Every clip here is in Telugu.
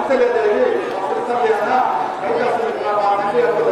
కౌశల్యదేవి కృష్ణదేవన కైలాస మా తండ్రి యొక్క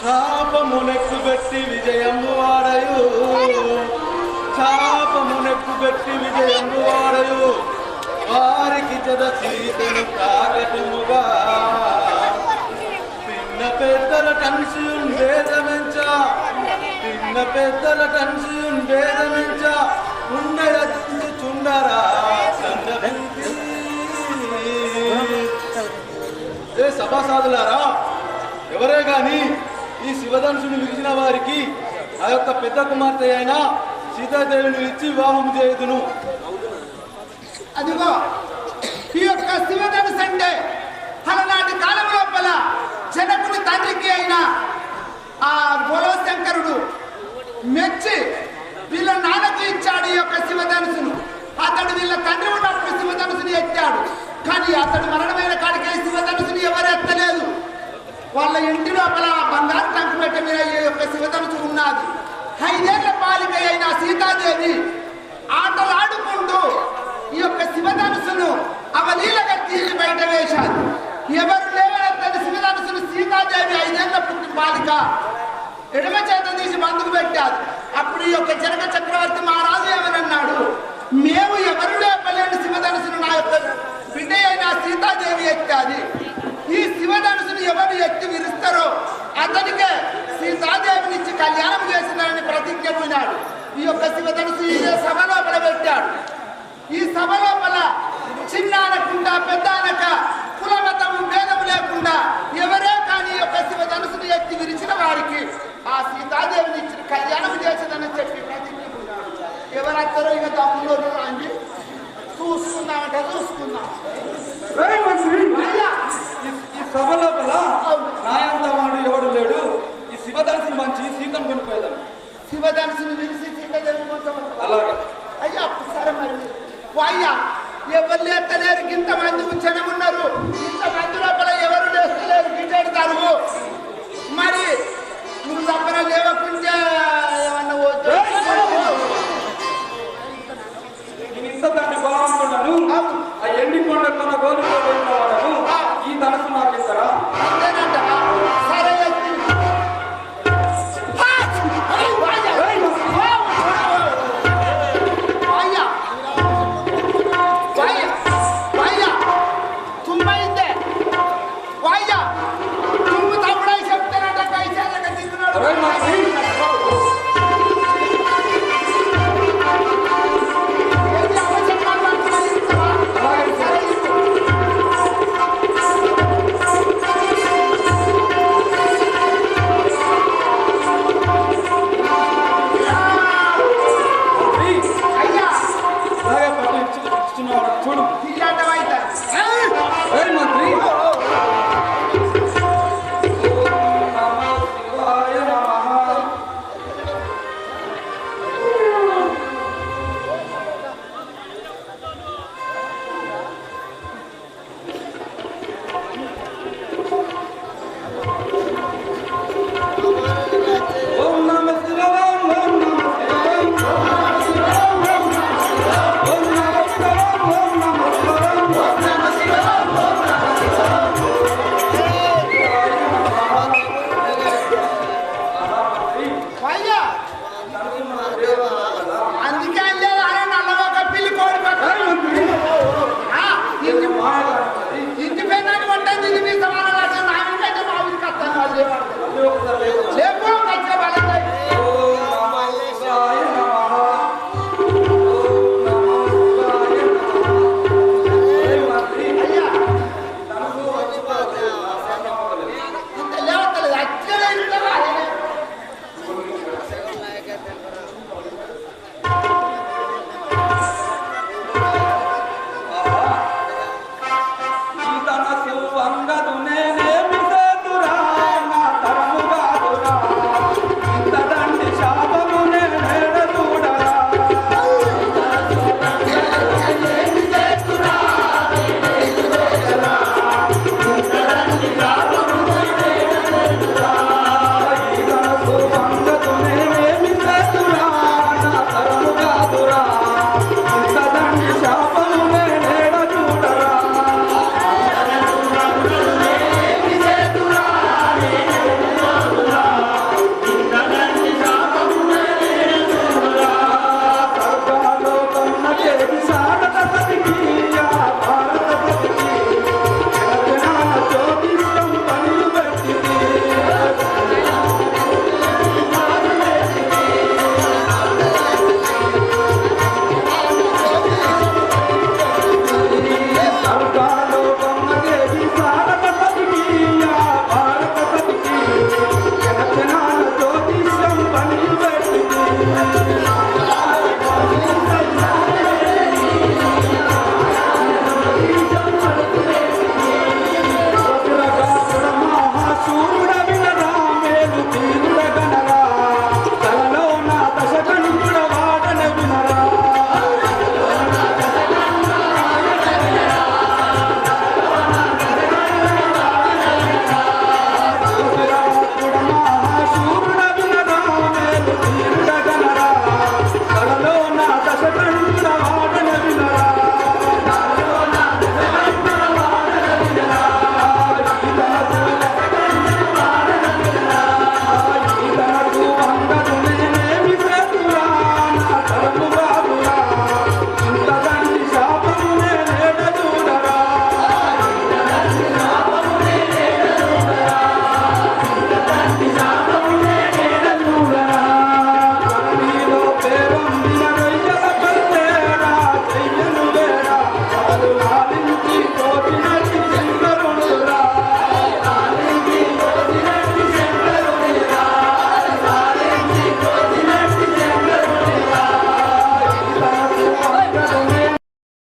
చాపమునెక్కు పెట్టి విజయము వాడయు చాపమునెక్కు పెట్టి విజయము వాడయు వారికి చెద సీతను ప్రాగటముగా పిన్న పెద్దల టన్సియుండేదమెంచ పిన్న పెద్దల టన్సియుండేదమెంచ ఉండయచ్చు చుండరా సంగతి ఏ సభాసాదులారా ఎవరే గాని ఈ శివధనుసుని విరిచిన వారికి ఆ యొక్క పెద్ద కుమార్తె అయిన సీతాదేవిని ఇచ్చి వివాహం చేయుదును. అదిగో ఈ యొక్క శివధనుసు అంటే అలనాటి కాలం లోపల జనకుని తండ్రికి అయిన ఆ బోళశంకరుడు మెచ్చి వీళ్ళ నాన్నకు ఇచ్చాడు ఈ యొక్క శివధనుసును. అతడు వీళ్ళ తండ్రి ఉన్నప్పుడు శివధనుసుని ఎత్తాడు. కానీ అతడు మరణమైన కాడికి శివధనుసుని ఎవరు ఎత్తలేదు. వాళ్ళ ఇంటి లోపల బంగారు టంకుపెట్ట మీద ఈ యొక్క శివధనుసు ఉన్నది. 5 ఏళ్ల బాలిక అయిన సీతాదేవి ఆటలాడుకుంటూ ఈ యొక్క శివధనుసును అవలీలగా తీసి బయట వేశారు. ఎవరు లేవనెత్తని శివధనుసును సీతాదేవి 5 ఏళ్ల పుట్టి బాలిక ఎడమ చేత తీసి బందుకు పెట్టారు. అప్పుడు ఈ యొక్క జనక చక్రవర్తి మహారాజు ఏమనన్నాడు, మేము ఎవరు లేపలేని శివధనుసును నా యొక్క బిడ్డ అయిన సీతాదేవి ఎత్తాది. ఈ శివధనుసును ఎవరు ఎత్తి విరుస్తారో అతనికే సీతాదేవిని ఇచ్చి కళ్యాణం చేసిందని ప్రతిజ్ఞ పోయినాడు. ఈ యొక్క శివధనుసు ఈ సభ లోపల పెట్టాడు. ఈ సభ లోపల చిన్నానకుండా పెద్దానక కులమతము భేదము లేకుండా ఎవరే కానీ ఈ యొక్క శివధనుసును ఎత్తి విరిచిన వారికి ఆ సీతాదేవిని ఇచ్చిన కళ్యాణం చేసిందని చెప్పి ప్రతిజ్ఞ పోయినాడు. ఎవరత్తరో ఇక తమ్ముడు అండి చూసుకుందామంటే చూసుకుందాం. ఈ సభ లోపల నాయంతవాడు ఎవడు లేడు. ఈ శివధనుసుని మంచి సీతను కొనిపోయేదాం. శివధనుసుని విరిసి సీతాదేవి కొంచెం అలాగే అయ్యా సరే మరి అయ్యా ఎవరు లేస్తలేరు. ఇంతమంది జనం ఉన్నారు. ఇంతమంది లోపల ఎవరు లేస్తలేరు. గిట్టెడతారు. మరి నువ్వు తప్పన లేవకుంటే ఏమన్నా ఇంత దాన్ని బలవంతున్నాను. ఆ ఎండి కొండ తన గోలుకోవాలను ఈ ధనసు నాకు ఇస్తారా? అంతేనంట. సరే అరే